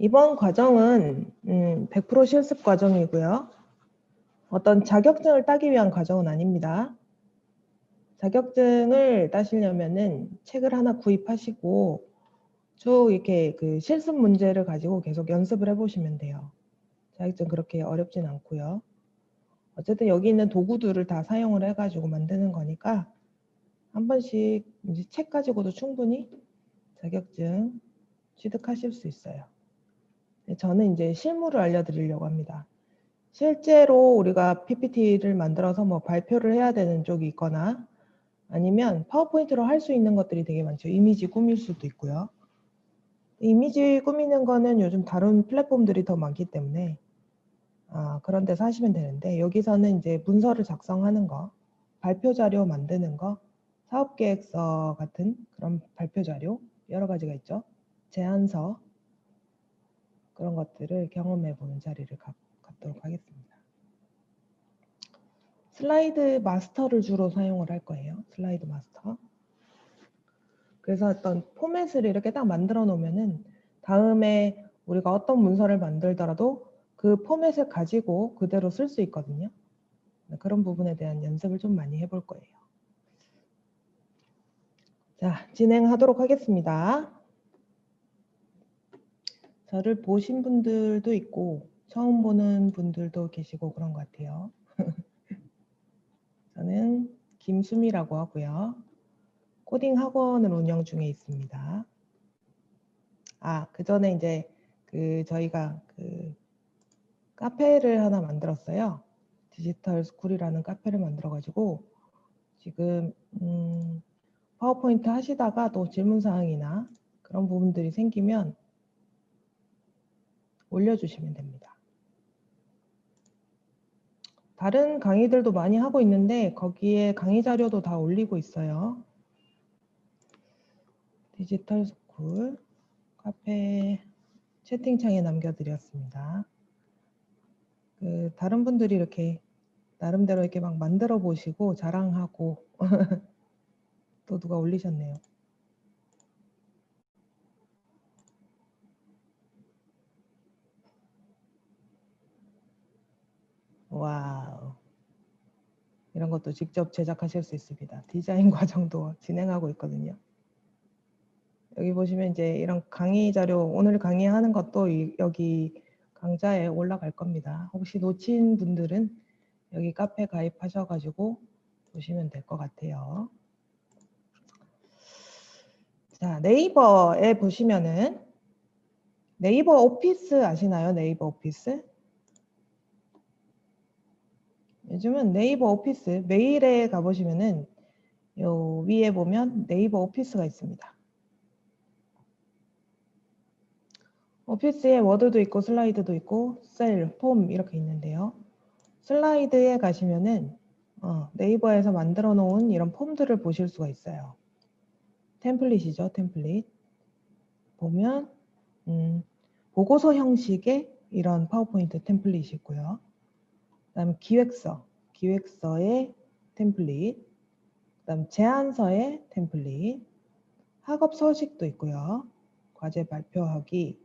이번 과정은 100% 실습 과정이고요. 어떤 자격증을 따기 위한 과정은 아닙니다. 자격증을 따시려면은 책을 하나 구입하시고 쭉 이렇게 그 실습 문제를 가지고 계속 연습을 해보시면 돼요. 자격증 그렇게 어렵진 않고요. 어쨌든 여기 있는 도구들을 다 사용을 해가지고 만드는 거니까 한 번씩 이제 책 가지고도 충분히 자격증 취득하실 수 있어요. 저는 이제 실무를 알려드리려고 합니다. 실제로 우리가 PPT를 만들어서 뭐 발표를 해야 되는 쪽이 있거나 아니면 파워포인트로 할 수 있는 것들이 되게 많죠. 이미지 꾸밀 수도 있고요. 이미지 꾸미는 거는 요즘 다른 플랫폼들이 더 많기 때문에 그런 데서 하시면 되는데, 여기서는 이제 문서를 작성하는 거, 발표 자료 만드는 거, 사업계획서 같은 그런 발표 자료 여러 가지가 있죠. 제안서 그런 것들을 경험해 보는 자리를 갖도록 하겠습니다. 슬라이드 마스터를 주로 사용을 할 거예요. 슬라이드 마스터. 그래서 어떤 포맷을 이렇게 딱 만들어 놓으면은 다음에 우리가 어떤 문서를 만들더라도 그 포맷을 가지고 그대로 쓸 수 있거든요. 그런 부분에 대한 연습을 좀 많이 해볼 거예요. 자, 진행하도록 하겠습니다. 저를 보신 분들도 있고 처음 보는 분들도 계시고 그런 것 같아요. 저는 김수미라고 하고요. 코딩 학원을 운영 중에 있습니다. 그 전에 이제 저희가 카페를 하나 만들었어요. 디지털 스쿨이라는 카페를 만들어가지고 지금 파워포인트 하시다가 또 질문사항이나 그런 부분들이 생기면 올려주시면 됩니다. 다른 강의들도 많이 하고 있는데 거기에 강의 자료도 다 올리고 있어요. 디지털 스쿨 카페 채팅창에 남겨드렸습니다. 다른 분들이 이렇게 나름대로 이렇게 막 만들어 보시고 자랑하고 또 누가 올리셨네요. 와우. 이런 것도 직접 제작하실 수 있습니다. 디자인 과정도 진행하고 있거든요. 여기 보시면 이제 이런 강의 자료, 오늘 강의하는 것도 여기 강좌에 올라갈 겁니다. 혹시 놓친 분들은 여기 카페 가입하셔가지고 보시면 될 것 같아요. 자, 네이버에 보시면은 네이버 오피스 아시나요? 네이버 오피스? 요즘은 네이버 오피스 메일에 가보시면은 요 위에 보면 네이버 오피스가 있습니다. 오피스에 워드도 있고 슬라이드도 있고 셀, 폼 이렇게 있는데요. 슬라이드에 가시면은 네이버에서 만들어 놓은 이런 폼들을 보실 수가 있어요. 템플릿이죠, 템플릿. 보면 보고서 형식의 이런 파워포인트 템플릿이 있고요. 그다음 기획서의 템플릿, 그다음 제안서의 템플릿, 학업 서식도 있고요. 과제 발표하기,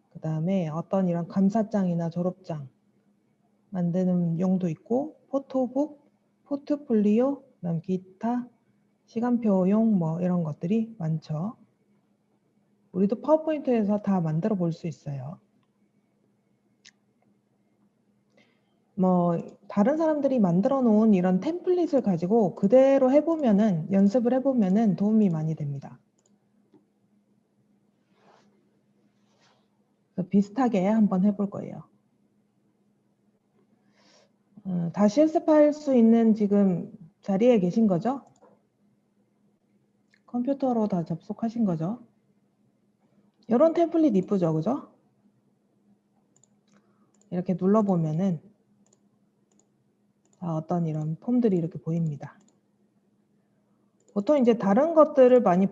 그 다음에 어떤 이런 감사장이나 졸업장 만드는 용도 있고, 포토북, 포트폴리오, 그다음 기타, 시간표용 뭐 이런 것들이 많죠. 우리도 파워포인트에서 다 만들어 볼 수 있어요. 뭐 다른 사람들이 만들어 놓은 이런 템플릿을 가지고 그대로 해보면은, 연습을 해보면은 도움이 많이 됩니다. 비슷하게 한번 해볼 거예요. 다 실습할 수 있는 지금 자리에 계신 거죠? 컴퓨터로 다 접속하신 거죠? 이런 템플릿 이쁘죠, 그죠? 이렇게 눌러보면은 어떤 이런 폼들이 이렇게 보입니다. 보통 이제 다른 것들을 많이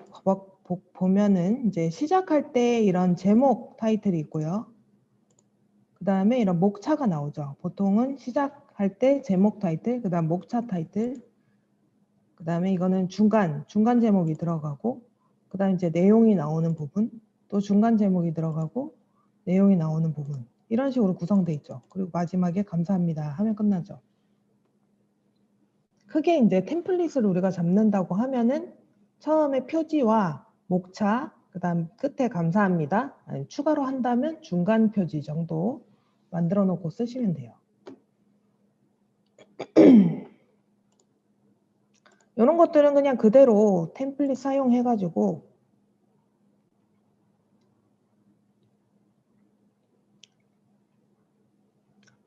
보면은 이제 시작할 때 이런 제목 타이틀이 있고요. 그 다음에 이런 목차가 나오죠. 보통은 시작할 때 제목 타이틀, 그 다음 목차 타이틀, 그 다음에 이거는 중간 제목이 들어가고, 그 다음 이제 내용이 나오는 부분, 또 중간 제목이 들어가고, 내용이 나오는 부분. 이런 식으로 구성되어 있죠. 그리고 마지막에 감사합니다 하면 끝나죠. 크게 이제 템플릿을 우리가 잡는다고 하면은 처음에 표지와 목차, 그 다음 끝에 감사합니다. 아니, 추가로 한다면 중간 표지 정도 만들어 놓고 쓰시면 돼요. 이런 것들은 그냥 그대로 템플릿 사용해가지고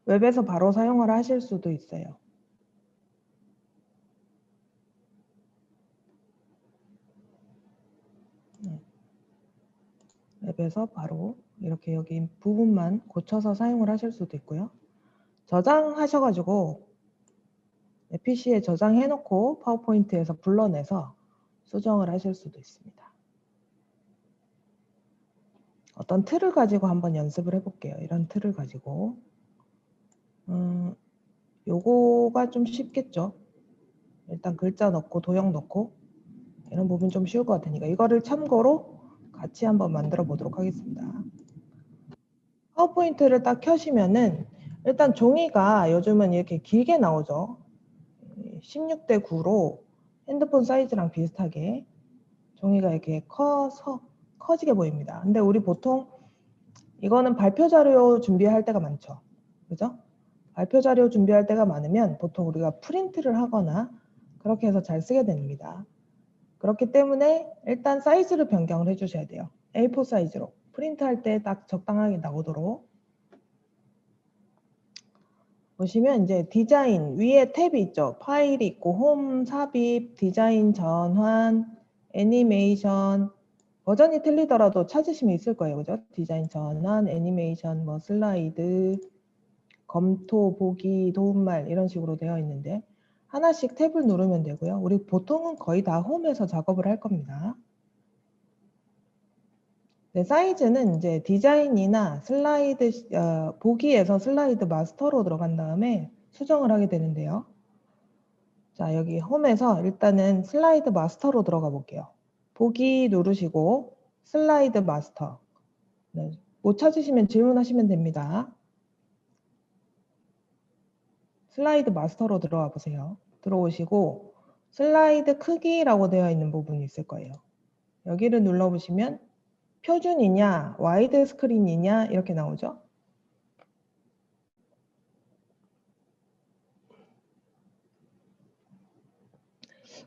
웹에서 바로 사용을 하실 수도 있어요. 웹에서 바로 이렇게 여기 부분만 고쳐서 사용을 하실 수도 있고요. 저장하셔가지고 PC에 저장해놓고 파워포인트에서 불러내서 수정을 하실 수도 있습니다. 어떤 틀을 가지고 한번 연습을 해볼게요. 이런 틀을 가지고 요거가 좀 쉽겠죠. 일단 글자 넣고 도형 넣고 이런 부분 좀 쉬울 것 같으니까 이거를 참고로 같이 한번 만들어 보도록 하겠습니다. 파워포인트를 딱 켜시면은 일단 종이가 요즘은 이렇게 길게 나오죠. 16대 9로 핸드폰 사이즈랑 비슷하게 종이가 이렇게 커지게 보입니다. 근데 우리 보통 이거는 발표 자료 준비할 때가 많죠. 그죠? 발표 자료 준비할 때가 많으면 보통 우리가 프린트를 하거나 그렇게 해서 잘 쓰게 됩니다. 그렇기 때문에 일단 사이즈를 변경을 해주셔야 돼요. A4 사이즈로 프린트할 때 딱 적당하게 나오도록 보시면 이제 디자인 위에 탭이 있죠. 파일이 있고 홈, 삽입, 디자인 전환, 애니메이션 버전이 틀리더라도 찾으시면 있을 거예요. 그죠? 디자인 전환, 애니메이션, 뭐 슬라이드, 검토, 보기, 도움말 이런 식으로 되어 있는데 하나씩 탭을 누르면 되고요. 우리 보통은 거의 다 홈에서 작업을 할 겁니다. 네, 사이즈는 이제 디자인이나 슬라이드, 보기에서 슬라이드 마스터로 들어간 다음에 수정을 하게 되는데요. 자, 여기 홈에서 일단은 슬라이드 마스터로 들어가 볼게요. 보기 누르시고 슬라이드 마스터. 네, 못 찾으시면 질문하시면 됩니다. 슬라이드 마스터로 들어와 보세요. 들어오시고 슬라이드 크기라고 되어 있는 부분이 있을 거예요. 여기를 눌러보시면 표준이냐, 와이드 스크린이냐 이렇게 나오죠.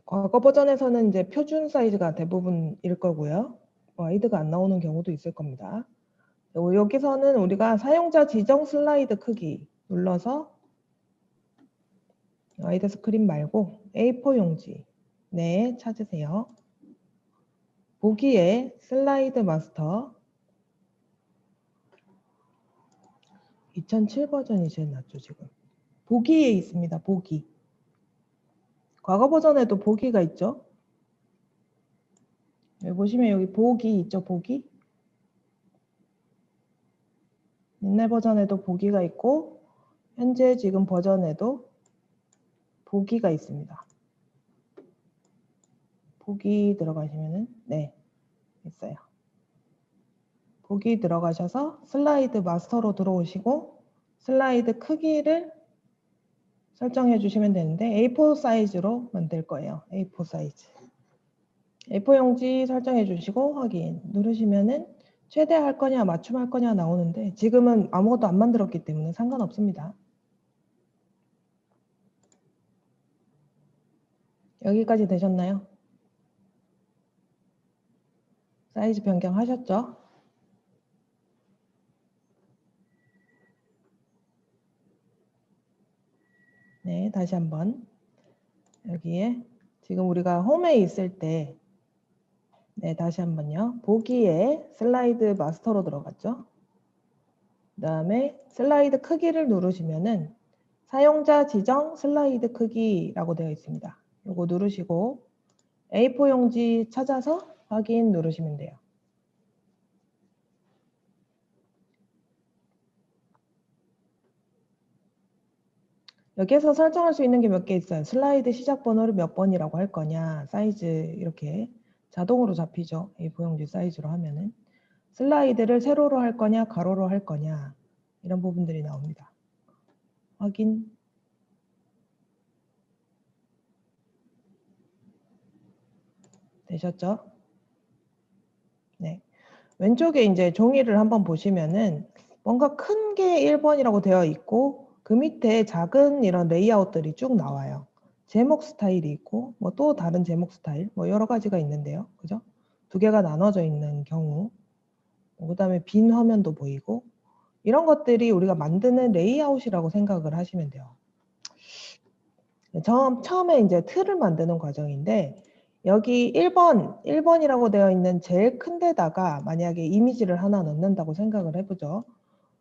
과거 버전에서는 이제 표준 사이즈가 대부분일 거고요. 와이드가 안 나오는 경우도 있을 겁니다. 여기서는 우리가 사용자 지정 슬라이드 크기 눌러서 와이드 스크린 말고 A4 용지 네 찾으세요. 보기에 슬라이드 마스터 2007 버전이 제일 낫죠 지금. 보기에 있습니다. 보기. 과거 버전에도 보기가 있죠. 여기 보시면 여기 보기 있죠. 보기. 옛날 버전에도 보기가 있고 현재 지금 버전에도 보기가 있습니다. 보기 들어가시면은 네 있어요. 보기 들어가셔서 슬라이드 마스터로 들어오시고 슬라이드 크기를 설정해 주시면 되는데 A4 사이즈로 만들 거예요. A4 사이즈. A4 용지 설정해 주시고 확인 누르시면은 최대 할 거냐 맞춤 할 거냐 나오는데 지금은 아무것도 안 만들었기 때문에 상관없습니다. 여기까지 되셨나요? 사이즈 변경하셨죠? 네, 다시 한번 여기에 지금 우리가 홈에 있을 때 네, 다시 한번요. 보기에 슬라이드 마스터로 들어갔죠? 그 다음에 슬라이드 크기를 누르시면은 사용자 지정 슬라이드 크기라고 되어 있습니다. 이거 누르시고 A4 용지 찾아서 확인 누르시면 돼요. 여기에서 설정할 수 있는 게 몇 개 있어요. 슬라이드 시작 번호를 몇 번이라고 할 거냐, 사이즈 이렇게 자동으로 잡히죠. A4 용지 사이즈로 하면은. 슬라이드를 세로로 할 거냐 가로로 할 거냐 이런 부분들이 나옵니다. 확인. 되셨죠? 네. 왼쪽에 이제 종이를 한번 보시면은 뭔가 큰 게 1번이라고 되어 있고 그 밑에 작은 이런 레이아웃들이 쭉 나와요. 제목 스타일이 있고 뭐 또 다른 제목 스타일 뭐 여러 가지가 있는데요. 그죠? 두 개가 나눠져 있는 경우 그다음에 빈 화면도 보이고 이런 것들이 우리가 만드는 레이아웃이라고 생각을 하시면 돼요. 처음에 이제 틀을 만드는 과정인데 여기 1번이라고 되어 있는 제일 큰 데다가 만약에 이미지를 하나 넣는다고 생각을 해보죠.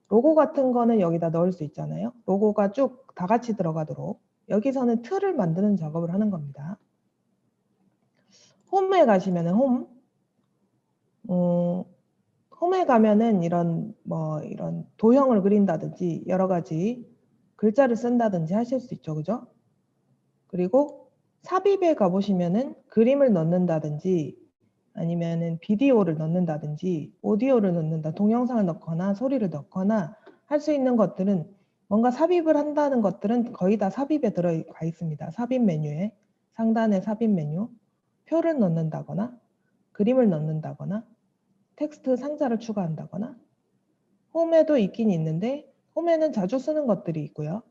로고 같은 거는 여기다 넣을 수 있잖아요. 로고가 쭉 다 같이 들어가도록 여기서는 틀을 만드는 작업을 하는 겁니다. 홈에 가시면은 홈에 가면은 이런 도형을 그린다든지 여러 가지 글자를 쓴다든지 하실 수 있죠. 그죠? 그리고 삽입에 가보시면은 그림을 넣는다든지 아니면은 비디오를 넣는다든지 오디오를 넣는다, 동영상을 넣거나 소리를 넣거나 할 수 있는 것들은 뭔가 삽입을 한다는 것들은 거의 다 삽입에 들어가 있습니다. 삽입 메뉴에 상단에 삽입 메뉴, 표를 넣는다거나 그림을 넣는다거나 텍스트 상자를 추가한다거나 홈에도 있긴 있는데 홈에는 자주 쓰는 것들이 있고요.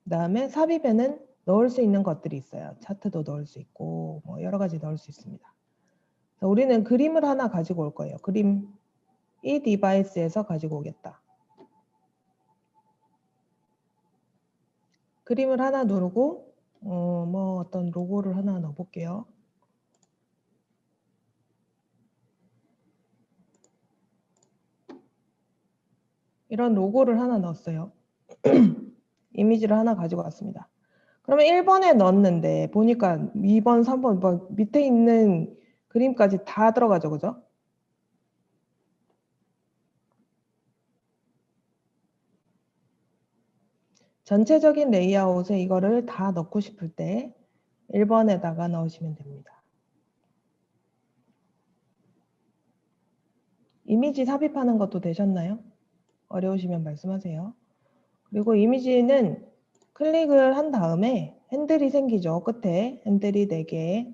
그 다음에 삽입에는 넣을 수 있는 것들이 있어요. 차트도 넣을 수 있고 뭐 여러 가지 넣을 수 있습니다. 우리는 그림을 하나 가지고 올 거예요. 그림 이 디바이스에서 가지고 오겠다. 그림을 하나 누르고 어떤 로고를 하나 넣어볼게요. 이런 로고를 하나 넣었어요. 이미지를 하나 가지고 왔습니다. 그러면 1번에 넣었는데 보니까 2번, 3번 뭐 밑에 있는 그림까지 다 들어가죠. 그죠? 전체적인 레이아웃에 이거를 다 넣고 싶을 때 1번에다가 넣으시면 됩니다. 이미지 삽입하는 것도 되셨나요? 어려우시면 말씀하세요. 그리고 이미지는 클릭을 한 다음에 핸들이 생기죠. 끝에 핸들이 4개.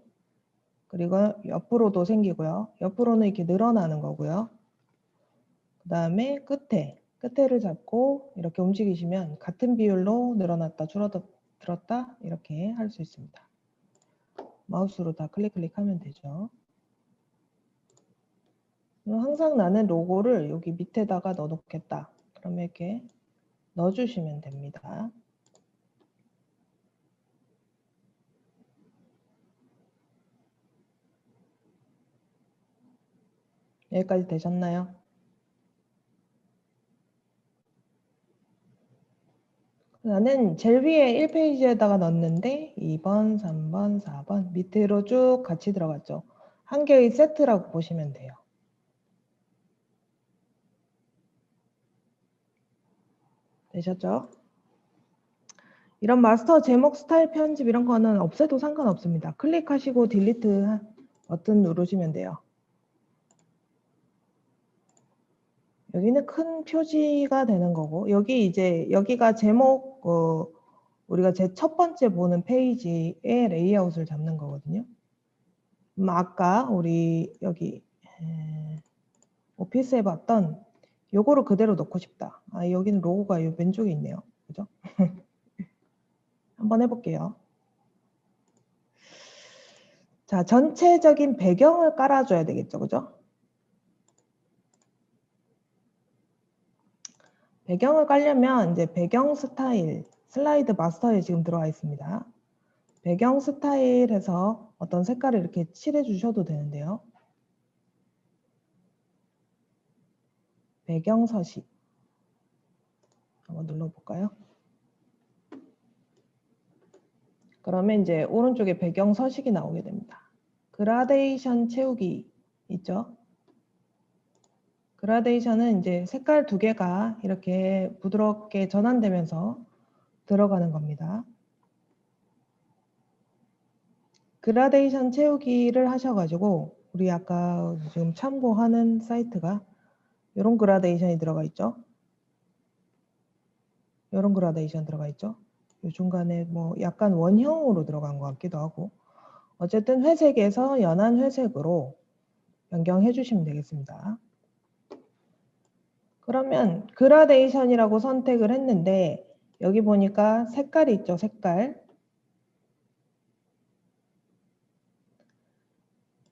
그리고 옆으로도 생기고요. 옆으로는 이렇게 늘어나는 거고요. 그 다음에 끝에를 잡고 이렇게 움직이시면 같은 비율로 늘어났다, 줄어들었다 이렇게 할 수 있습니다. 마우스로 다 클릭하면 되죠. 항상 나는 로고를 여기 밑에다가 넣어 놓겠다. 그러면 이렇게 넣어주시면 됩니다. 여기까지 되셨나요? 나는 제일 위에 1페이지에다가 넣었는데 2번, 3번, 4번 밑으로 쭉 같이 들어갔죠. 한 개의 세트라고 보시면 돼요. 되셨죠? 이런 마스터 제목 스타일 편집 이런 거는 없애도 상관없습니다. 클릭하시고 딜리트 버튼 누르시면 돼요. 여기는 큰 표지가 되는 거고 여기가 제목 우리가 제 첫 번째 보는 페이지의 레이아웃을 잡는 거거든요. 아까 우리 여기 오피스에 봤던 요거를 그대로 넣고 싶다. 여기는 로고가 이 왼쪽에 있네요. 그죠? 한번 해볼게요. 자, 전체적인 배경을 깔아줘야 되겠죠. 그죠? 배경을 깔려면 이제 배경 스타일, 슬라이드 마스터에 지금 들어와 있습니다. 배경 스타일에서 어떤 색깔을 이렇게 칠해 주셔도 되는데요. 배경 서식. 한번 눌러볼까요? 그러면 이제 오른쪽에 배경 서식이 나오게 됩니다. 그라데이션 채우기 있죠? 그라데이션은 이제 색깔 2개가 이렇게 부드럽게 전환되면서 들어가는 겁니다. 그라데이션 채우기를 하셔가지고 우리 아까 지금 참고하는 사이트가 이런 그라데이션이 들어가 있죠. 이런 그라데이션 들어가 있죠. 이 중간에 뭐 약간 원형으로 들어간 것 같기도 하고 어쨌든 회색에서 연한 회색으로 변경해 주시면 되겠습니다. 그러면 그라데이션이라고 선택을 했는데 여기 보니까 색깔이 있죠. 색깔.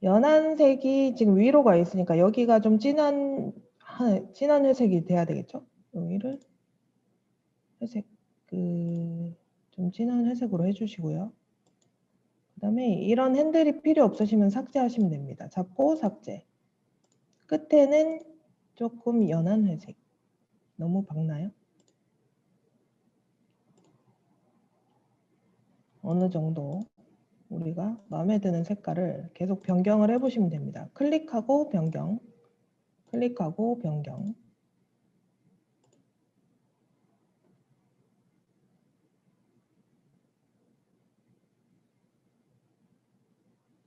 연한 색이 지금 위로 가 있으니까 여기가 좀 진한 회색이 돼야 되겠죠. 여기를 회색 좀 진한 회색으로 해주시고요. 그 다음에 이런 핸들이 필요 없으시면 삭제하시면 됩니다. 잡고 삭제. 끝에는 조금 연한 회색. 너무 밝나요? 어느 정도 우리가 마음에 드는 색깔을 계속 변경을 해보시면 됩니다. 클릭하고 변경, 클릭하고 변경.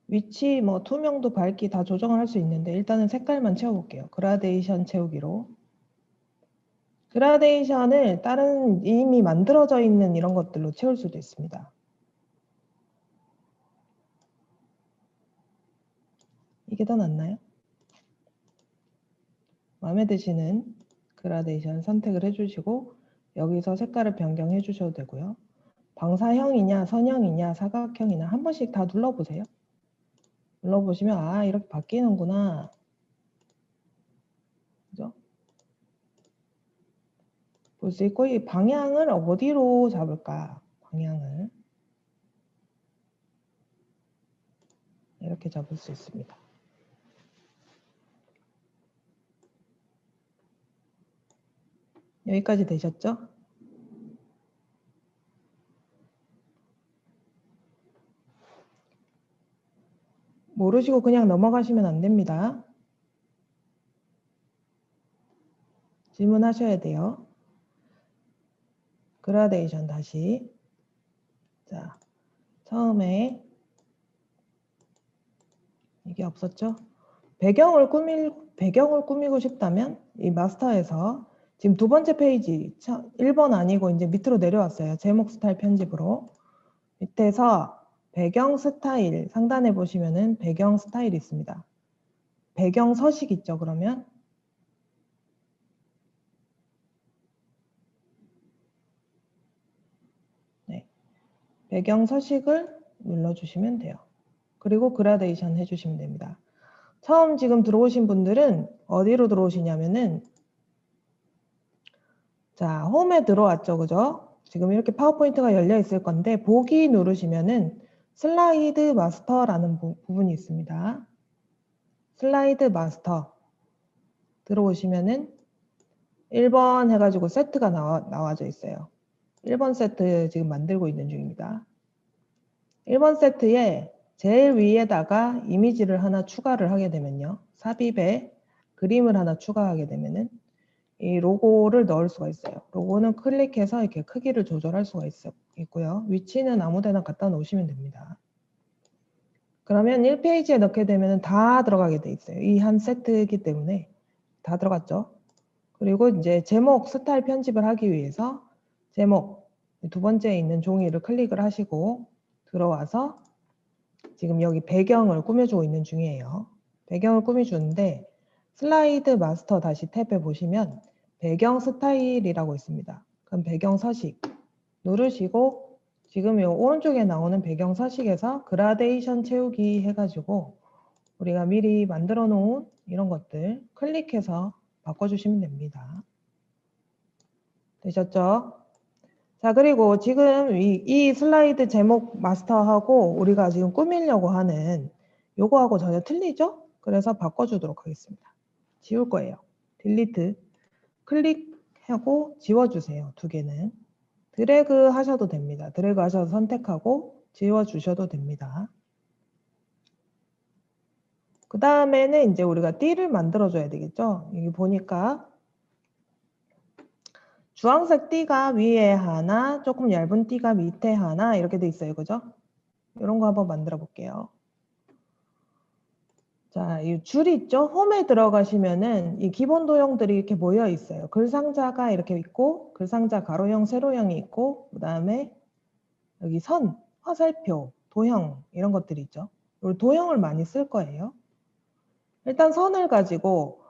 위치, 뭐 투명도, 밝기 다 조정을 할 수 있는데 일단은 색깔만 채워볼게요. 그라데이션 채우기로. 그라데이션을 다른 이미 만들어져 있는 이런 것들로 채울 수도 있습니다. 이게 더 낫나요? 마음에 드시는 그라데이션 선택을 해주시고 여기서 색깔을 변경해 주셔도 되고요. 방사형이냐 선형이냐 사각형이냐 한 번씩 다 눌러보세요. 눌러보시면 아 이렇게 바뀌는구나. 그죠? 볼 수 있고 이 방향을 어디로 잡을까? 방향을 이렇게 잡을 수 있습니다. 여기까지 되셨죠? 모르시고 그냥 넘어가시면 안 됩니다. 질문하셔야 돼요. 그라데이션 다시. 자, 처음에 이게 없었죠? 배경을 꾸미고 싶다면 이 마스터에서 지금 두 번째 페이지 1번 아니고 이제 밑으로 내려왔어요. 제목 스타일 편집으로. 밑에서 배경 스타일 상단에 보시면은 배경 스타일이 있습니다. 배경 서식 있죠, 그러면? 네. 배경 서식을 눌러주시면 돼요. 그리고 그라데이션 해주시면 됩니다. 처음 지금 들어오신 분들은 어디로 들어오시냐면은 자, 홈에 들어왔죠, 그죠? 지금 이렇게 파워포인트가 열려 있을 건데 보기 누르시면은 슬라이드 마스터라는 부분이 있습니다. 슬라이드 마스터 들어오시면은 1번 해가지고 세트가 나와져 있어요. 1번 세트 지금 만들고 있는 중입니다. 1번 세트에 제일 위에다가 이미지를 하나 추가를 하게 되면요. 삽입에 그림을 하나 추가하게 되면은 이 로고를 넣을 수가 있어요. 로고는 클릭해서 이렇게 크기를 조절할 수가 있고요. 위치는 아무데나 갖다 놓으시면 됩니다. 그러면 1페이지에 넣게 되면 다 들어가게 돼 있어요. 이 한 세트이기 때문에 다 들어갔죠. 그리고 이제 제목 스타일 편집을 하기 위해서 제목 두 번째에 있는 종이를 클릭을 하시고 들어와서 지금 여기 배경을 꾸며주고 있는 중이에요. 배경을 꾸며주는데 슬라이드 마스터 다시 탭에 보시면 배경 스타일이라고 있습니다. 그럼 배경 서식 누르시고 지금 이 오른쪽에 나오는 배경 서식에서 그라데이션 채우기 해가지고 우리가 미리 만들어 놓은 이런 것들 클릭해서 바꿔주시면 됩니다. 되셨죠? 자, 그리고 지금 이 슬라이드 제목 마스터하고 우리가 지금 꾸미려고 하는 요거하고 전혀 틀리죠? 그래서 바꿔주도록 하겠습니다. 지울 거예요. 딜리트 클릭하고 지워주세요. 두 개는. 드래그 하셔도 됩니다. 드래그 하셔서 선택하고 지워주셔도 됩니다. 그 다음에는 이제 우리가 띠를 만들어줘야 되겠죠? 여기 보니까 주황색 띠가 위에 하나, 조금 얇은 띠가 밑에 하나 이렇게 돼 있어요. 그죠? 이런 거 한번 만들어 볼게요. 자, 이 줄 있죠? 홈에 들어가시면은 이 기본 도형들이 이렇게 모여 있어요. 글상자가 이렇게 있고, 글상자 가로형, 세로형이 있고, 그 다음에 여기 선, 화살표, 도형 이런 것들이 있죠. 우리 도형을 많이 쓸 거예요. 일단 선을 가지고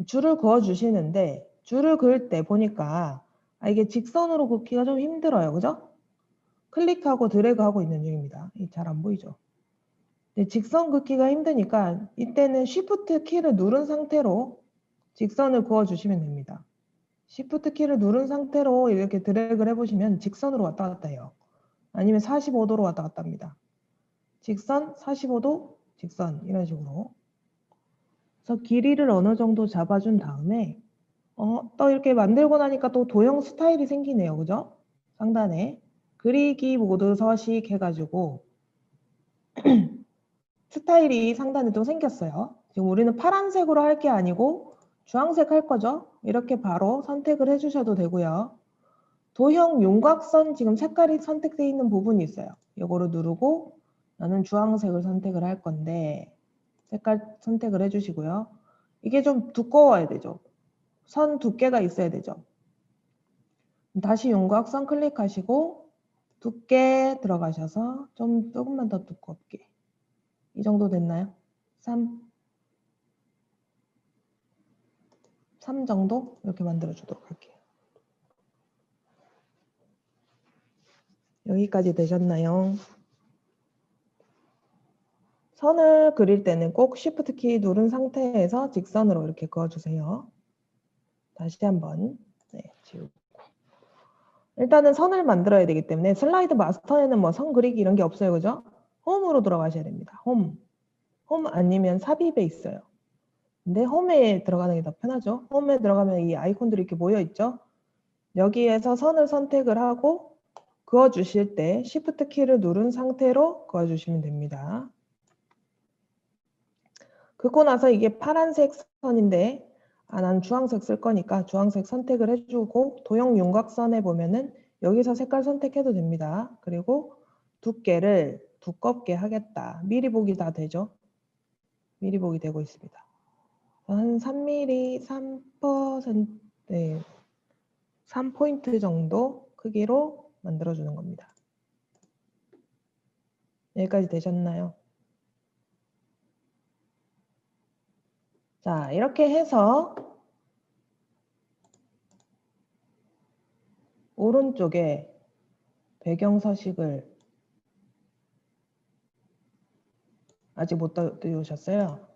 줄을 그어 주시는데 줄을 그을 때 보니까 이게 직선으로 긋기가 좀 힘들어요. 그죠? 클릭하고 드래그하고 있는 중입니다. 잘 안 보이죠? 네, 직선 긋기가 힘드니까 이때는 Shift 키를 누른 상태로 직선을 그어 주시면 됩니다. Shift 키를 누른 상태로 이렇게 드래그를 해보시면 직선으로 왔다 갔다 해요. 아니면 45도로 왔다 갔다 합니다. 직선, 45도, 직선 이런 식으로. 그래서 길이를 어느 정도 잡아준 다음에 또 이렇게 만들고 나니까 또 도형 스타일이 생기네요. 그죠? 상단에 그리기 모드 서식 해가지고 스타일이 상단에 또 생겼어요. 지금 우리는 파란색으로 할 게 아니고 주황색 할 거죠. 이렇게 바로 선택을 해주셔도 되고요. 도형 윤곽선 지금 색깔이 선택되어 있는 부분이 있어요. 이거를 누르고 나는 주황색을 선택을 할 건데 색깔 선택을 해주시고요. 이게 좀 두꺼워야 되죠. 선 두께가 있어야 되죠. 다시 윤곽선 클릭하시고 두께 들어가셔서 조금만 더 두껍게. 이 정도 됐나요? 3 정도 이렇게 만들어 주도록 할게요. 여기까지 되셨나요? 선을 그릴 때는 꼭 Shift 키 누른 상태에서 직선으로 이렇게 그어주세요. 다시 한번 지우고. 일단은 선을 만들어야 되기 때문에 슬라이드 마스터에는 뭐 선 그리기 이런 게 없어요. 그죠? 홈으로 들어가셔야 됩니다. 홈 아니면 삽입에 있어요. 근데 홈에 들어가는 게 더 편하죠. 홈에 들어가면 이 아이콘들이 이렇게 모여 있죠. 여기에서 선을 선택을 하고 그어 주실 때 Shift 키를 누른 상태로 그어 주시면 됩니다. 긋고 나서 이게 파란색 선인데 난 주황색 쓸 거니까 주황색 선택을 해주고 도형 윤곽선에 보면은 여기서 색깔 선택해도 됩니다. 그리고 두께를 두껍게 하겠다. 미리 보기 다 되죠? 미리 보기 되고 있습니다. 한 3mm, 3%, 네, 3포인트 정도 크기로 만들어주는 겁니다. 여기까지 되셨나요? 자, 이렇게 해서 오른쪽에 배경 서식을 아직 못 띄우셨어요?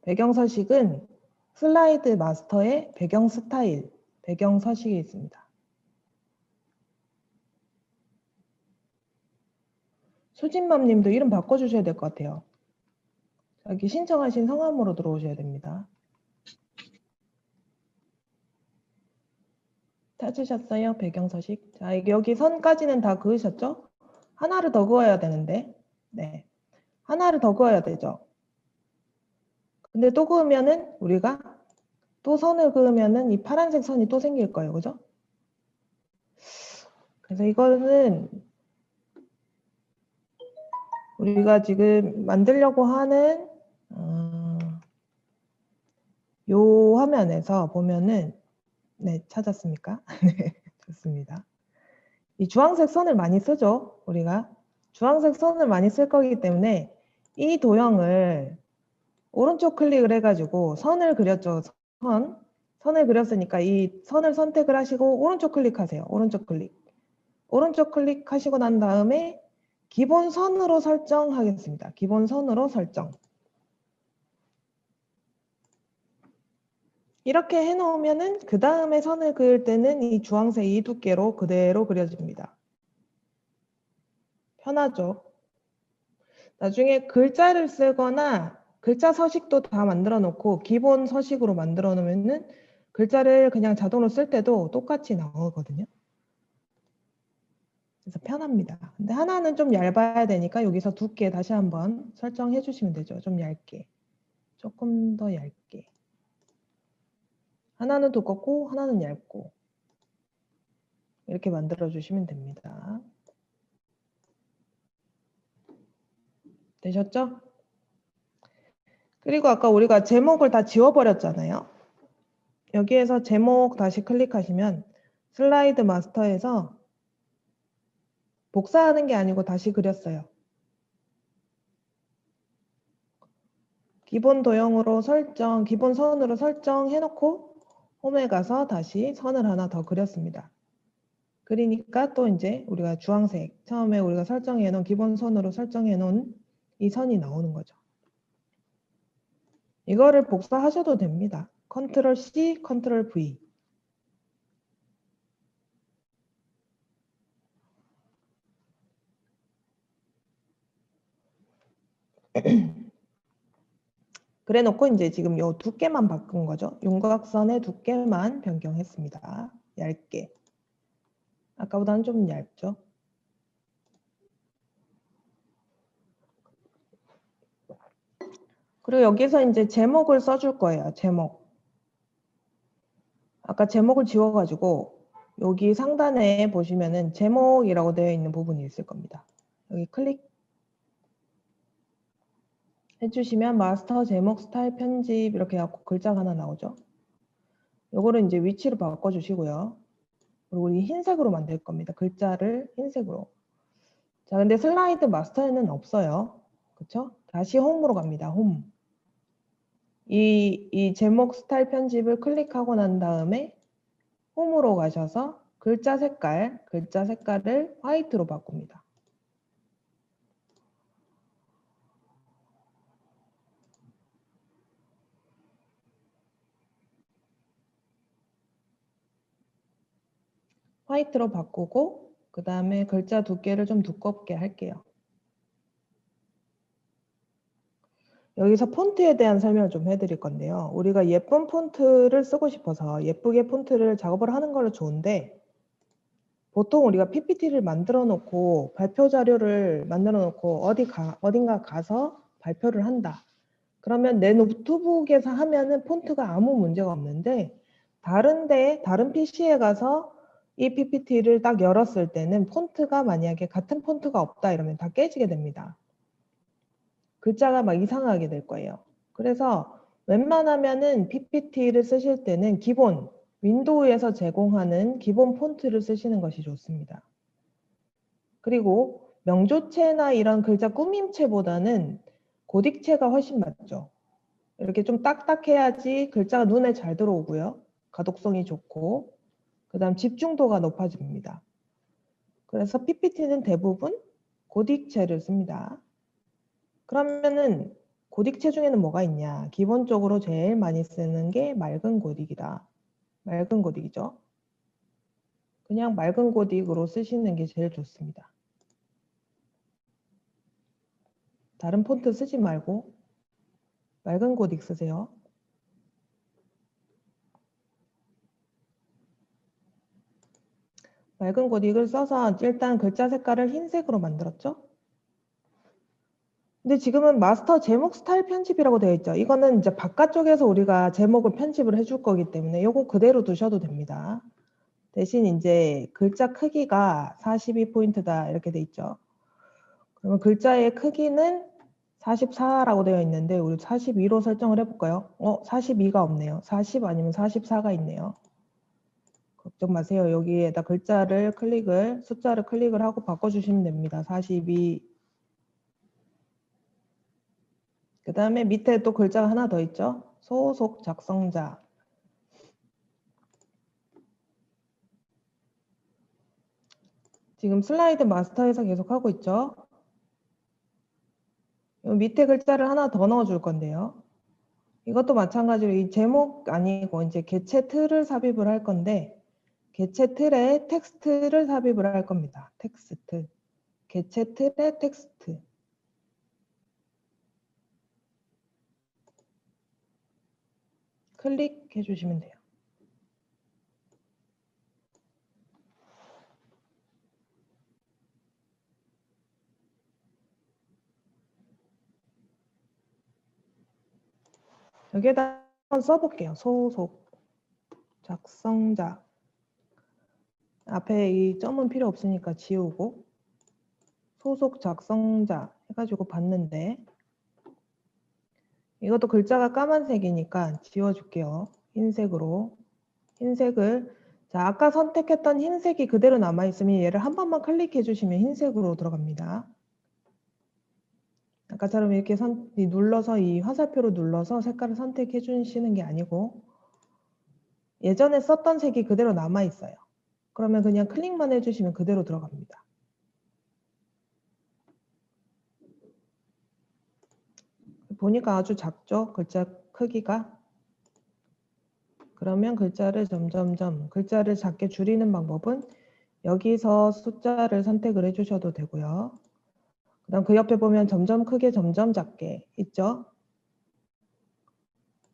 배경 서식은 슬라이드 마스터의 배경 스타일, 배경 서식이 있습니다. 수진맘 님도 이름 바꿔주셔야 될 것 같아요. 여기 신청하신 성함으로 들어오셔야 됩니다. 찾으셨어요? 배경 서식. 자, 여기 선까지는 다 그으셨죠? 하나를 더 그어야 되는데. 네. 하나를 더 그어야 되죠. 근데 또 그으면은 우리가 또 선을 그으면은 이 파란색 선이 또 생길 거예요. 그죠? 그래서 이거는 우리가 지금 만들려고 하는 요 화면에서 보면은 네, 찾았습니까? 네, 좋습니다. 이 주황색 선을 많이 쓰죠, 우리가. 주황색 선을 많이 쓸 거기 때문에 이 도형을 오른쪽 클릭을 해가지고 선을 그렸죠. 선을 그렸으니까 이 선을 선택을 하시고 오른쪽 클릭하세요. 오른쪽 클릭. 오른쪽 클릭하시고 난 다음에 기본 선으로 설정하겠습니다. 기본 선으로 설정. 이렇게 해놓으면은 그 다음에 선을 그을 때는 이 주황색 이 두께로 그대로 그려집니다. 편하죠. 나중에 글자를 쓰거나 글자 서식도 다 만들어 놓고 기본 서식으로 만들어 놓으면은 글자를 그냥 자동으로 쓸 때도 똑같이 나오거든요. 그래서 편합니다. 근데 하나는 좀 얇아야 되니까 여기서 두께 다시 한번 설정해 주시면 되죠. 좀 얇게. 조금 더 얇게. 하나는 두껍고 하나는 얇고. 이렇게 만들어 주시면 됩니다. 되셨죠? 그리고 아까 우리가 제목을 다 지워버렸잖아요. 여기에서 제목 다시 클릭하시면 슬라이드 마스터에서 복사하는 게 아니고 다시 그렸어요. 기본 도형으로 설정, 기본 선으로 설정해놓고 홈에 가서 다시 선을 하나 더 그렸습니다. 그리니까 또 이제 우리가 주황색, 처음에 우리가 설정해 놓은 기본 선으로 설정해 놓은 이 선이 나오는 거죠. 이거를 복사하셔도 됩니다. 컨트롤 C, 컨트롤 V. 그래 놓고 이제 지금 요 두께만 바꾼 거죠. 윤곽선의 두께만 변경했습니다. 얇게. 아까보다는 좀 얇죠. 그리고 여기서 이제 제목을 써줄 거예요. 제목. 아까 제목을 지워가지고 여기 상단에 보시면은 제목이라고 되어 있는 부분이 있을 겁니다. 여기 클릭 해주시면 마스터 제목 스타일 편집 이렇게 해갖고 글자가 하나 나오죠. 요거를 이제 위치로 바꿔주시고요. 그리고 우리 흰색으로 만들 겁니다. 글자를 흰색으로. 자, 근데 슬라이드 마스터에는 없어요. 그쵸? 다시 홈으로 갑니다. 홈. 이 제목 스타일 편집을 클릭하고 난 다음에 홈으로 가셔서 글자 색깔을 화이트로 바꿉니다. 화이트로 바꾸고 그 다음에 글자 두께를 좀 두껍게 할게요. 여기서 폰트에 대한 설명을 좀 해드릴 건데요. 우리가 예쁜 폰트를 쓰고 싶어서 예쁘게 폰트를 작업을 하는 걸로 좋은데 보통 우리가 PPT를 만들어 놓고 발표 자료를 만들어 놓고 어딘가 가서 발표를 한다. 그러면 내 노트북에서 하면은 폰트가 아무 문제가 없는데 다른 PC에 가서 이 PPT를 딱 열었을 때는 폰트가 만약에 같은 폰트가 없다 이러면 다 깨지게 됩니다. 글자가 막 이상하게 될 거예요. 그래서 웬만하면은 PPT를 쓰실 때는 기본 윈도우에서 제공하는 기본 폰트를 쓰시는 것이 좋습니다. 그리고 명조체나 이런 글자 꾸밈체보다는 고딕체가 훨씬 맞죠. 이렇게 좀 딱딱해야지 글자가 눈에 잘 들어오고요. 가독성이 좋고 그 다음 집중도가 높아집니다. 그래서 PPT는 대부분 고딕체를 씁니다. 그러면은 고딕체 중에는 뭐가 있냐? 기본적으로 제일 많이 쓰는 게 맑은 고딕이다. 맑은 고딕이죠. 그냥 맑은 고딕으로 쓰시는 게 제일 좋습니다. 다른 폰트 쓰지 말고 맑은 고딕 쓰세요. 맑은 고딕을 써서 일단 글자 색깔을 흰색으로 만들었죠. 근데 지금은 마스터 제목 스타일 편집이라고 되어 있죠. 이거는 이제 바깥쪽에서 우리가 제목을 편집을 해줄 거기 때문에 이거 그대로 두셔도 됩니다. 대신 이제 글자 크기가 42포인트다 이렇게 돼 있죠. 그러면 글자의 크기는 44라고 되어 있는데 우리 42로 설정을 해볼까요? 42가 없네요. 40 아니면 44가 있네요. 걱정 마세요. 여기에다 숫자를 클릭을 하고 바꿔주시면 됩니다. 42. 그 다음에 밑에 또 글자가 하나 더 있죠. 소속 작성자. 지금 슬라이드 마스터에서 계속 하고 있죠. 밑에 글자를 하나 더 넣어줄 건데요. 이것도 마찬가지로 이 제목 아니고 이제 개체 틀을 삽입을 할 건데 개체 틀에 텍스트를 삽입을 할 겁니다. 텍스트. 개체 틀에 텍스트. 클릭해 주시면 돼요. 여기에다 한번 써볼게요. 소속 작성자. 앞에 이 점은 필요 없으니까 지우고 소속 작성자 해가지고 봤는데 이것도 글자가 까만색이니까 지워줄게요. 흰색으로. 흰색을, 자, 아까 선택했던 흰색이 그대로 남아있으면 얘를 한 번만 클릭해 주시면 흰색으로 들어갑니다. 아까처럼 이렇게 눌러서 이 화살표로 눌러서 색깔을 선택해 주시는 게 아니고 예전에 썼던 색이 그대로 남아있어요. 그러면 그냥 클릭만 해주시면 그대로 들어갑니다. 보니까 아주 작죠? 글자 크기가. 그러면 글자를 글자를 작게 줄이는 방법은 여기서 숫자를 선택을 해주셔도 되고요. 그 다음 그 옆에 보면 점점 크게 점점 작게 있죠?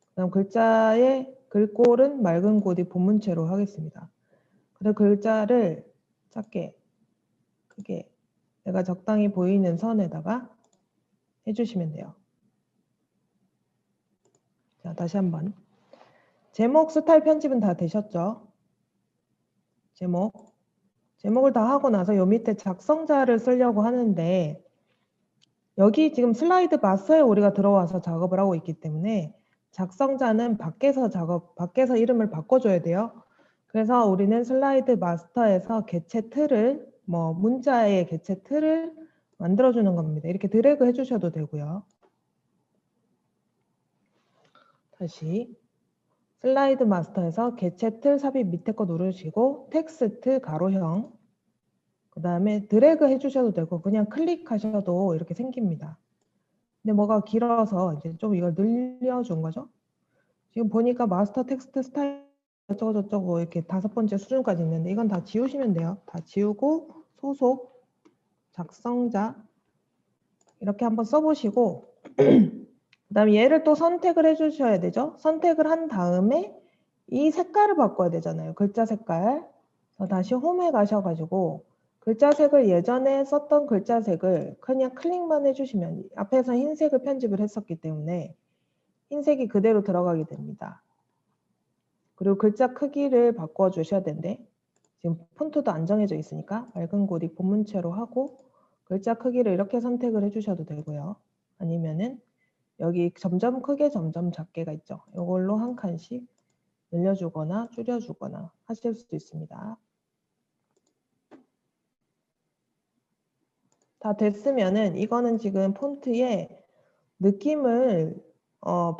그 다음 글자의 글꼴은 맑은 고디 본문체로 하겠습니다. 그리고 글자를 작게 크게 내가 적당히 보이는 선에다가 해주시면 돼요. 자, 다시 한번. 제목 스타일 편집은 다 되셨죠? 제목을 다 하고 나서 요 밑에 작성자를 쓰려고 하는데 여기 지금 슬라이드 마스터에 우리가 들어와서 작업을 하고 있기 때문에 작성자는 밖에서 이름을 바꿔줘야 돼요. 그래서 우리는 슬라이드 마스터에서 개체 틀을, 문자의 개체 틀을 만들어주는 겁니다. 이렇게 드래그 해주셔도 되고요. 다시 슬라이드 마스터에서 개체 틀 삽입 밑에 거 누르시고 텍스트 가로형 그 다음에 드래그 해주셔도 되고 그냥 클릭하셔도 이렇게 생깁니다. 근데 뭐가 길어서 이제 좀 이걸 늘려준 거죠. 지금 보니까 마스터 텍스트 스타일 어쩌고저쩌고 이렇게 5번째 수준까지 있는데 이건 다 지우시면 돼요. 다 지우고 소속, 작성자 이렇게 한번 써보시고 그 다음에 얘를 또 선택을 해주셔야 되죠. 선택을 한 다음에 이 색깔을 바꿔야 되잖아요. 글자 색깔. 그래서 다시 홈에 가셔가지고 글자 색을 예전에 썼던 글자 색을 그냥 클릭만 해주시면 앞에서 흰색을 편집을 했었기 때문에 흰색이 그대로 들어가게 됩니다. 그리고 글자 크기를 바꿔주셔야 되는데 지금 폰트도 안 정해져 있으니까 맑은 고딕 본문체로 하고 글자 크기를 이렇게 선택을 해주셔도 되고요. 아니면은 여기 점점 크게 점점 작게가 있죠. 이걸로 한 칸씩 늘려주거나 줄여주거나 하실 수도 있습니다. 다 됐으면은 이거는 지금 폰트에 느낌을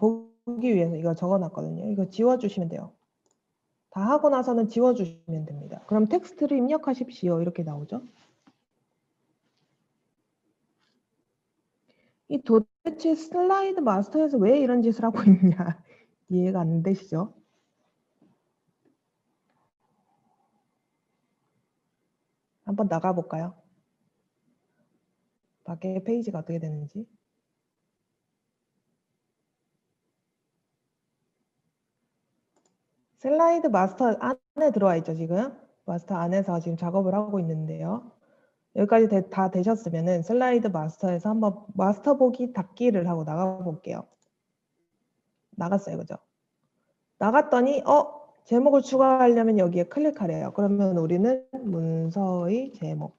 보기 위해서 이거 적어놨거든요. 이거 지워주시면 돼요. 다 하고 나서는 지워주시면 됩니다. 그럼 텍스트를 입력하십시오. 이렇게 나오죠. 이 도대체 슬라이드 마스터에서 왜 이런 짓을 하고 있냐 이해가 안 되시죠? 한번 나가볼까요? 밖에 페이지가 어떻게 되는지. 슬라이드 마스터 안에 들어와 있죠, 지금. 마스터 안에서 지금 작업을 하고 있는데요. 여기까지 다 되셨으면은 슬라이드 마스터에서 한번 마스터 보기 닫기를 하고 나가 볼게요. 나갔어요, 그죠? 나갔더니 제목을 추가하려면 여기에 클릭하래요. 그러면 우리는 문서의 제목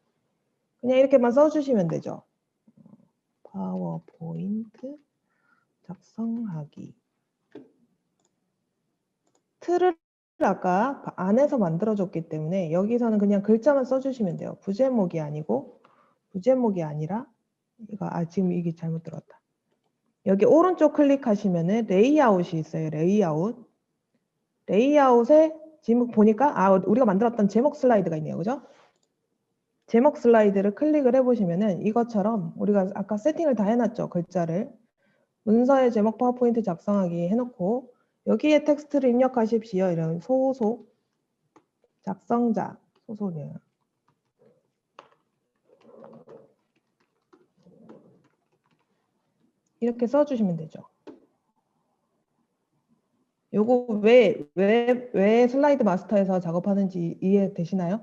그냥 이렇게만 써주시면 되죠. 파워포인트 작성하기. 틀을 아까 안에서 만들어줬기 때문에 여기서는 그냥 글자만 써주시면 돼요. 부제목이 아니라 이거 지금 이게 잘못 들었다. 여기 오른쪽 클릭하시면은 레이아웃이 있어요. 레이아웃에 지금 보니까 우리가 만들었던 제목 슬라이드가 있네요. 그죠? 제목 슬라이드를 클릭을 해보시면은 이것처럼 우리가 아까 세팅을 다 해놨죠. 글자를. 문서의 제목 파워포인트 작성하기 해놓고 여기에 텍스트를 입력하십시오. 이런 소속, 작성자, 소속이에요. 이렇게 써주시면 되죠. 요거 왜 슬라이드 마스터에서 작업하는지 이해되시나요?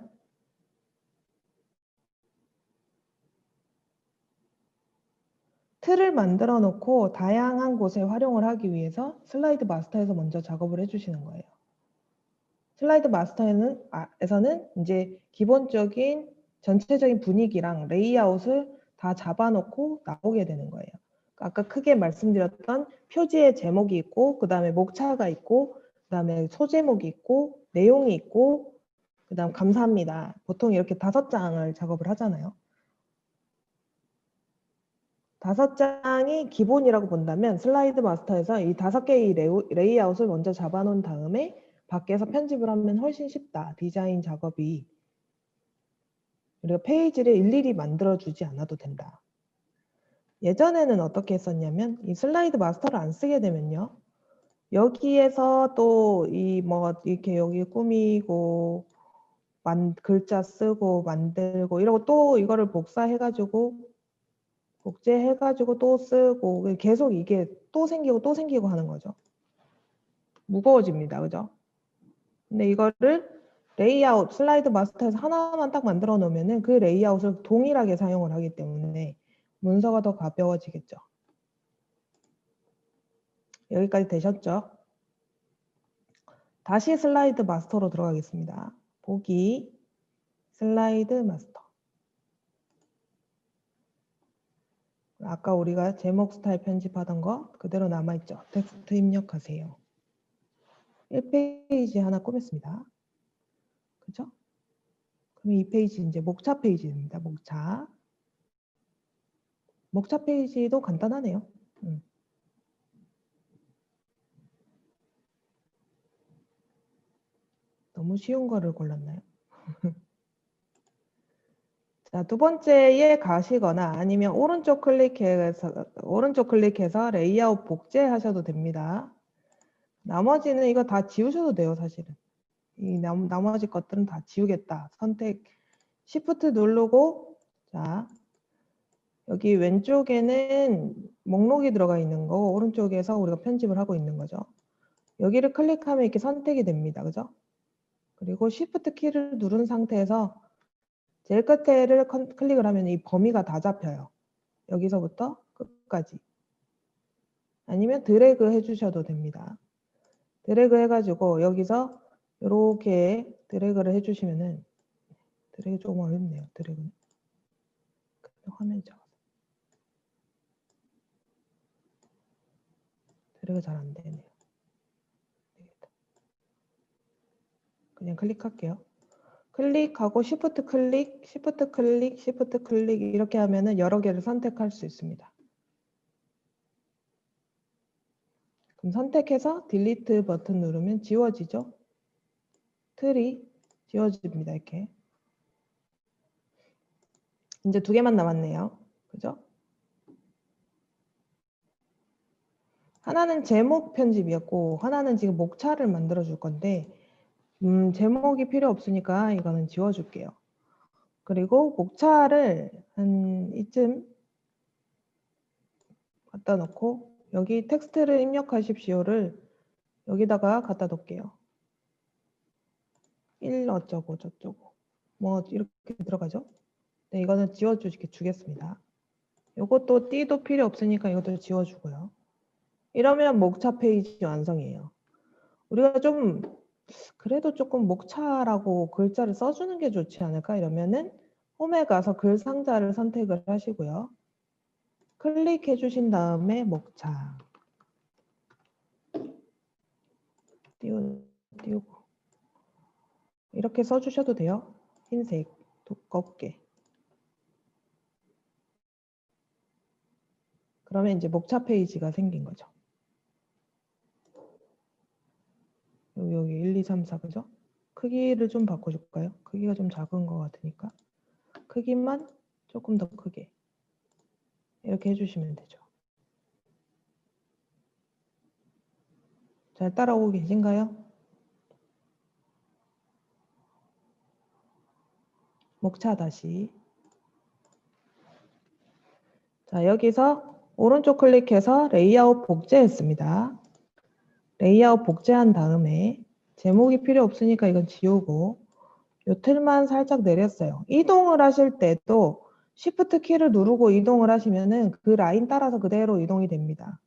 틀을 만들어 놓고 다양한 곳에 활용을 하기 위해서 슬라이드 마스터에서 먼저 작업을 해주시는 거예요. 슬라이드 마스터에서는 이제 기본적인 전체적인 분위기랑 레이아웃을 다 잡아놓고 나오게 되는 거예요. 아까 크게 말씀드렸던 표지의 제목이 있고, 그 다음에 목차가 있고, 그 다음에 소제목이 있고, 내용이 있고, 그 다음 감사합니다. 보통 이렇게 5장을 작업을 하잖아요. 5장이 기본이라고 본다면 슬라이드 마스터에서 이 5개의 레이아웃을 먼저 잡아놓은 다음에 밖에서 편집을 하면 훨씬 쉽다. 디자인 작업이. 우리가 페이지를 일일이 만들어주지 않아도 된다. 예전에는 어떻게 했었냐면 이 슬라이드 마스터를 안 쓰게 되면요. 여기에서 또 이 뭐 이렇게 여기 꾸미고 글자 쓰고 만들고 이러고 또 이거를 복사해가지고 복제해가지고 또 쓰고 계속 이게 또 생기고 하는 거죠. 무거워집니다. 그죠? 근데 이거를 레이아웃 슬라이드 마스터에서 하나만 딱 만들어 놓으면은 그 레이아웃을 동일하게 사용을 하기 때문에 문서가 더 가벼워지겠죠. 여기까지 되셨죠? 다시 슬라이드 마스터로 들어가겠습니다. 보기 슬라이드 마스터. 아까 우리가 제목 스타일 편집하던 거 그대로 남아있죠. 텍스트 입력하세요. 1페이지 하나 꾸몄습니다. 그죠? 그럼 이 페이지 이제 목차 페이지입니다. 목차. 목차 페이지도 간단하네요. 너무 쉬운 거를 골랐나요? 자, 두 번째에 가시거나 아니면 오른쪽 클릭해서 레이아웃 복제하셔도 됩니다. 나머지는 이거 다 지우셔도 돼요, 사실은. 이 나머지 것들은 다 지우겠다. 선택 Shift 누르고 자, 여기 왼쪽에는 목록이 들어가 있는 거 오른쪽에서 우리가 편집을 하고 있는 거죠. 여기를 클릭하면 이렇게 선택이 됩니다. 그죠? 그리고 Shift 키를 누른 상태에서 제일 끝에를 클릭을 하면 이 범위가 다 잡혀요. 여기서부터 끝까지. 아니면 드래그 해주셔도 됩니다. 드래그 해가지고 여기서 이렇게 드래그를 해주시면은 드래그 조금 어렵네요. 드래그는. 화면이 작아서. 드래그 잘 안 되네요. 그냥 클릭할게요. 클릭하고 Shift 클릭, Shift 클릭, Shift 클릭 이렇게 하면은 여러 개를 선택할 수 있습니다. 그럼 선택해서 딜리트 버튼 누르면 지워지죠? 틀이 지워집니다. 이렇게. 이제 2개만 남았네요. 그죠? 하나는 제목 편집이었고 하나는 지금 목차를 만들어 줄 건데 제목이 필요 없으니까 이거는 지워줄게요. 그리고 목차를 한 이쯤 갖다 놓고 여기 텍스트를 입력하십시오를 여기다가 갖다 놓을게요. 1 어쩌고 저쩌고 뭐 이렇게 들어가죠. 네, 이거는 지워주겠습니다. 이것도 띠도 필요 없으니까 이것도 지워주고요. 이러면 목차 페이지 완성이에요. 우리가 좀 그래도 조금 목차라고 글자를 써주는 게 좋지 않을까 이러면은 홈에 가서 글 상자를 선택을 하시고요. 클릭해 주신 다음에 목차 띄우고 이렇게 써주셔도 돼요. 흰색 두껍게. 그러면 이제 목차 페이지가 생긴 거죠. 여기 1, 2, 3, 4 그죠? 크기를 좀 바꿔줄까요? 크기가 좀 작은 것 같으니까 크기만 조금 더 크게 이렇게 해주시면 되죠. 잘 따라오고 계신가요? 목차 다시. 자, 여기서 오른쪽 클릭해서 레이아웃 복제했습니다. 레이아웃 복제한 다음에 제목이 필요 없으니까 이건 지우고 요 틀만 살짝 내렸어요. 이동을 하실 때도 Shift 키를 누르고 이동을 하시면은 그 라인 따라서 그대로 이동이 됩니다.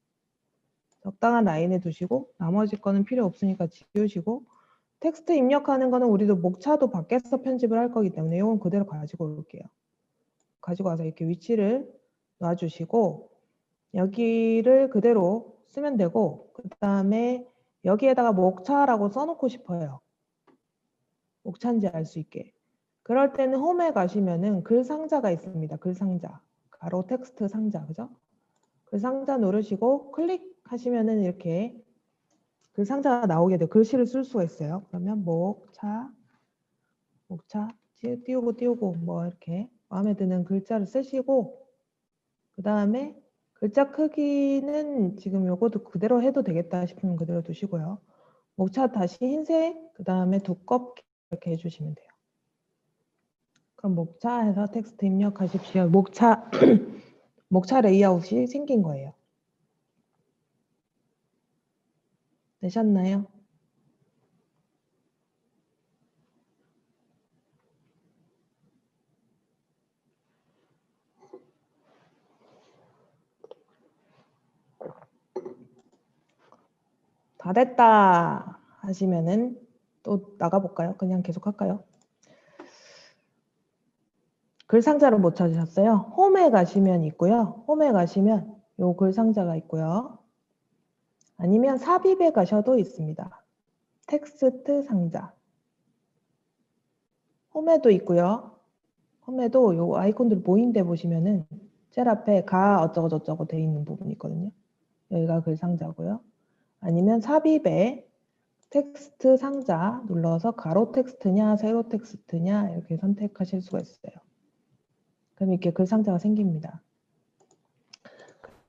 적당한 라인에 두시고 나머지 거는 필요 없으니까 지우시고 텍스트 입력하는 거는 우리도 목차도 밖에서 편집을 할 거기 때문에 이건 그대로 가지고 올게요. 가지고 와서 이렇게 위치를 놔주시고 여기를 그대로 쓰면 되고, 그 다음에 여기에다가 목차라고 써놓고 싶어요. 목차인지 알 수 있게. 그럴 때는 홈에 가시면은 글 상자가 있습니다. 글 상자. 가로 텍스트 상자, 그죠? 글 상자 누르시고 클릭하시면은 이렇게 글 상자가 나오게 돼요. 글씨를 쓸 수가 있어요. 그러면 목차 띄우고 뭐 이렇게 마음에 드는 글자를 쓰시고, 그 다음에 글자 크기는 지금 요것도 그대로 해도 되겠다 싶으면 그대로 두시고요. 목차 다시 흰색, 그 다음에 두껍게 이렇게 해주시면 돼요. 그럼 목차 해서 텍스트 입력하십시오. 목차 목차 레이아웃이 생긴 거예요. 되셨나요? 다 됐다 하시면은 또 나가볼까요? 그냥 계속 할까요? 글 상자를 못 찾으셨어요? 홈에 가시면 있고요. 홈에 가시면 요 글 상자가 있고요. 아니면 삽입에 가셔도 있습니다. 텍스트 상자. 홈에도 있고요. 홈에도 요 아이콘들 보인데 보시면은 셀 앞에 가 어쩌고 저쩌고 돼 있는 부분이 있거든요. 여기가 글 상자고요. 아니면 삽입에 텍스트 상자 눌러서 가로 텍스트냐 세로 텍스트냐 이렇게 선택하실 수가 있어요. 그럼 이렇게 글 상자가 생깁니다.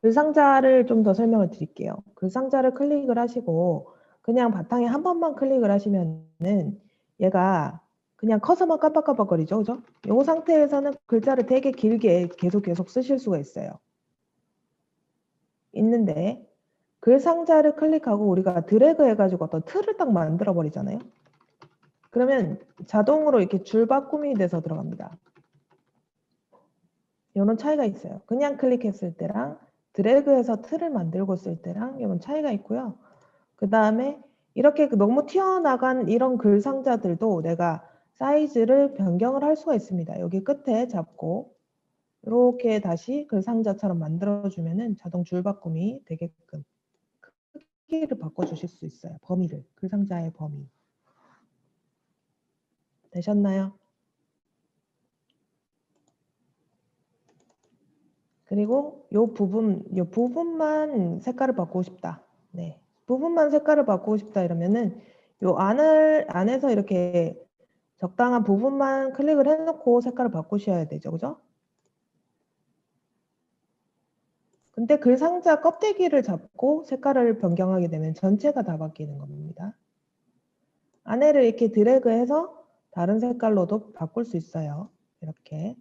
글 상자를 좀 더 설명을 드릴게요. 글 상자를 클릭을 하시고 그냥 바탕에 한 번만 클릭을 하시면은 얘가 그냥 커서만 깜빡깜빡거리죠. 그죠? 이 상태에서는 글자를 되게 길게 계속 쓰실 수가 있어요. 있는데 글 상자를 클릭하고 우리가 드래그 해가지고 어떤 틀을 딱 만들어 버리잖아요. 그러면 자동으로 이렇게 줄 바꿈이 돼서 들어갑니다. 이런 차이가 있어요. 그냥 클릭했을 때랑 드래그해서 틀을 만들고 쓸 때랑 이런 차이가 있고요. 그 다음에 이렇게 너무 튀어나간 이런 글 상자들도 내가 사이즈를 변경을 할 수가 있습니다. 여기 끝에 잡고 이렇게 다시 글 상자처럼 만들어주면은 자동 줄 바꿈이 되게끔 크기를 바꿔주실 수 있어요. 범위를, 글 상자의 범위. 되셨나요? 그리고 요 부분만 색깔을 바꾸고 싶다. 네. 부분만 색깔을 바꾸고 싶다 이러면은 요 안에서 이렇게 적당한 부분만 클릭을 해놓고 색깔을 바꾸셔야 되죠. 그죠? 근데 글 상자 껍데기를 잡고 색깔을 변경하게 되면 전체가 다 바뀌는 겁니다. 안에를 이렇게 드래그해서 다른 색깔로도 바꿀 수 있어요. 이렇게.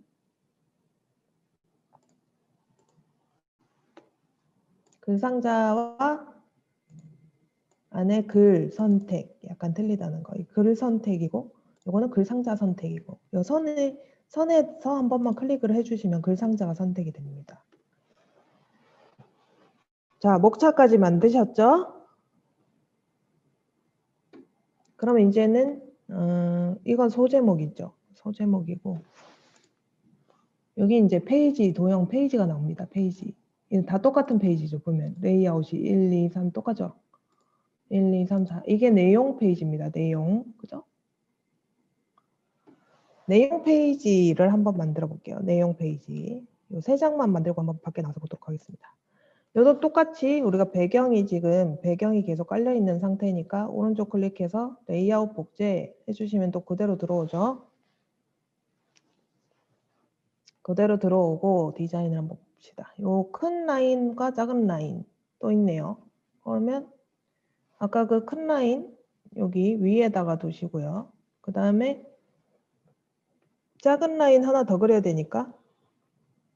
글 상자와 안에 글 선택 약간 틀리다는 거. 글 선택이고 이거는 글 상자 선택이고 이 선에서 한 번만 클릭을 해주시면 글 상자가 선택이 됩니다. 자, 목차까지 만드셨죠? 그럼 이제는 이건 소제목이죠. 소제목이고 여기 이제 페이지 도형 페이지가 나옵니다. 페이지. 이건 다 똑같은 페이지죠. 보면 레이아웃이 1, 2, 3 똑같죠. 1, 2, 3, 4 이게 내용 페이지입니다. 내용 그죠? 내용 페이지를 한번 만들어 볼게요. 내용 페이지. 이 세 장만 만들고 한번 밖에 나서 보도록 하겠습니다. 여기도 똑같이 우리가 배경이 계속 깔려 있는 상태니까 오른쪽 클릭해서 레이아웃 복제 해주시면 또 그대로 들어오죠. 그대로 들어오고 디자인을 한번 봅시다. 요 큰 라인과 작은 라인 또 있네요. 그러면 아까 그 큰 라인 여기 위에다가 두시고요. 그 다음에 작은 라인 하나 더 그려야 되니까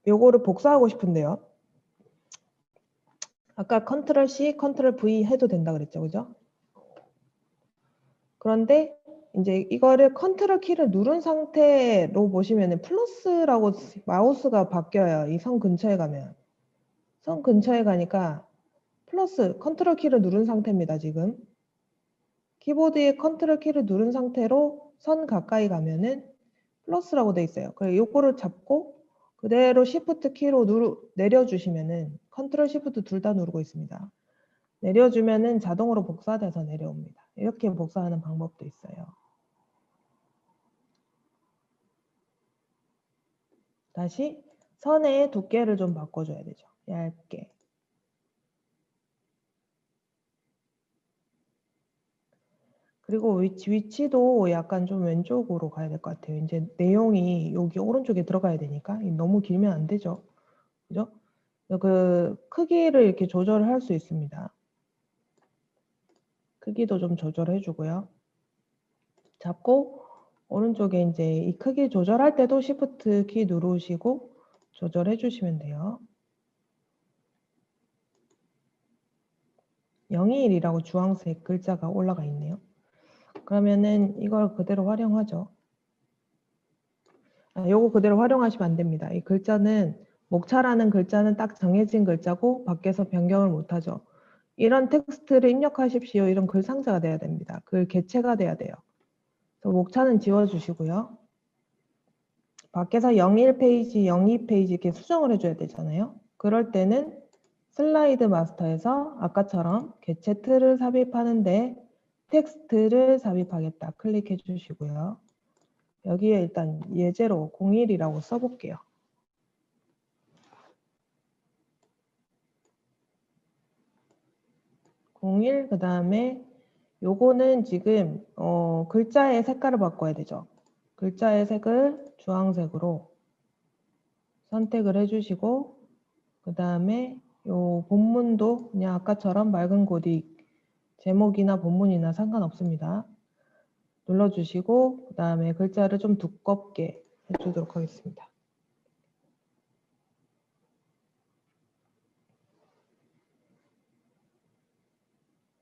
요거를 복사하고 싶은데요. 아까 컨트롤 C, 컨트롤 V 해도 된다 그랬죠. 그죠? 그런데 이제 이거를 컨트롤 키를 누른 상태로 보시면 플러스라고 마우스가 바뀌어요. 이 선 근처에 가면. 선 근처에 가니까 플러스 컨트롤 키를 누른 상태입니다. 지금. 키보드에 컨트롤 키를 누른 상태로 선 가까이 가면은 플러스라고 돼 있어요. 그래서 요거를 잡고 그대로 시프트 키로 내려주시면은 컨트롤 시프트 둘 다 누르고 있습니다. 내려주면은 자동으로 복사돼서 내려옵니다. 이렇게 복사하는 방법도 있어요. 다시 선의 두께를 좀 바꿔줘야 되죠. 얇게. 그리고 위치도 약간 좀 왼쪽으로 가야 될 것 같아요. 이제 내용이 여기 오른쪽에 들어가야 되니까 너무 길면 안 되죠. 그죠? 그 크기를 이렇게 조절을 할 수 있습니다. 크기도 좀 조절해 주고요. 잡고 오른쪽에 이제 이 크기 조절할 때도 Shift 키 누르시고 조절해 주시면 돼요. 021이라고 주황색 글자가 올라가 있네요. 그러면은 이걸 그대로 활용하죠. 요거 그대로 활용하시면 안 됩니다. 이 글자는 목차라는 글자는 딱 정해진 글자고 밖에서 변경을 못하죠. 이런 텍스트를 입력하십시오. 이런 글 상자가 돼야 됩니다. 글 개체가 돼야 돼요. 그래서 목차는 지워주시고요. 밖에서 01페이지, 02페이지 이렇게 수정을 해줘야 되잖아요. 그럴 때는 슬라이드 마스터에서 아까처럼 개체 틀을 삽입하는데 텍스트를 삽입하겠다 클릭해 주시고요. 여기에 일단 예제로 01이라고 써볼게요. 01, 그 다음에 요거는 지금 글자의 색깔을 바꿔야 되죠. 글자의 색을 주황색으로 선택을 해주시고 그 다음에 요 본문도 그냥 아까처럼 맑은 고딕 제목이나 본문이나 상관없습니다. 눌러주시고 그 다음에 글자를 좀 두껍게 해주도록 하겠습니다.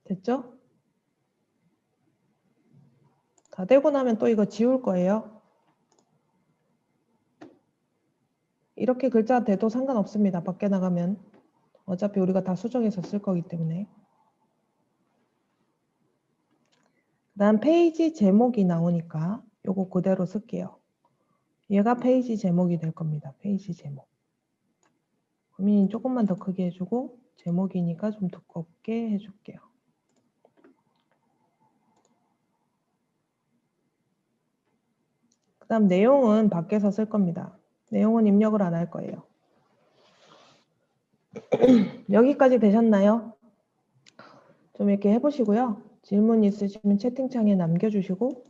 됐죠? 다 되고 나면 또 이거 지울 거예요. 이렇게 글자 돼도 상관없습니다. 밖에 나가면. 어차피 우리가 다 수정해서 쓸 거기 때문에. 그 다음 페이지 제목이 나오니까 요거 그대로 쓸게요. 얘가 페이지 제목이 될 겁니다. 페이지 제목. 고민 조금만 더 크게 해주고 제목이니까 좀 두껍게 해줄게요. 그 다음 내용은 밖에서 쓸 겁니다. 내용은 입력을 안 할 거예요. 여기까지 되셨나요? 좀 이렇게 해보시고요. 질문 있으시면 채팅창에 남겨주시고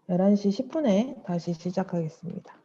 11시 10분에 다시 시작하겠습니다.